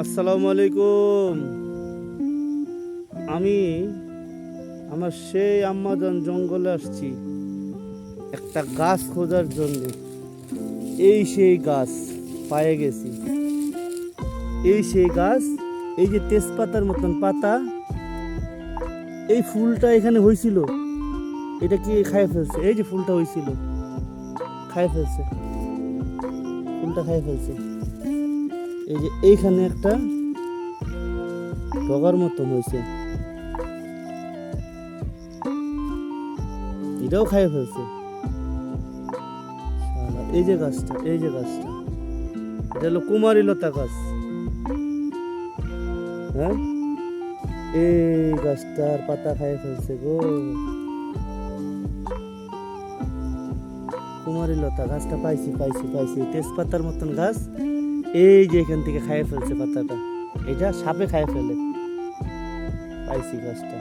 আসসালামু আলাইকুম। আমি আমার সেই আম্মাজান জঙ্গলে আসছি একটা গাছ খোঁজার জন্য। এই সেই গাছ পায়ে গেছি। এই সেই গাছ, এই যে তেজপাতার মতন পাতা, এই ফুলটা এখানে হয়েছিল। এটা কি খায় ফেলছে? এই যে ফুলটা হয়েছিল, খায় ফেলছে। ফুলটা খায় ফেলছে। এই যে এইখানে একটা ডগার মতন হয়েছে, এটাও খায় ফেলছে। শালা, এই যে গাছটা, এই যে গাছটা, এটা হলো কুমারী লতা গাছ। হ্যাঁ, এই গাছটার পাতা খায় ফেলছে গো। কুমারী লতা গাছটা পাইছি পাইছি পাইছি, তেজপাতার মতন গাছ। এই যে এখান থেকে খায় ফেলছে পাতাটা, এটা সাপে খায় ফেলে। পাইছি গাছটা।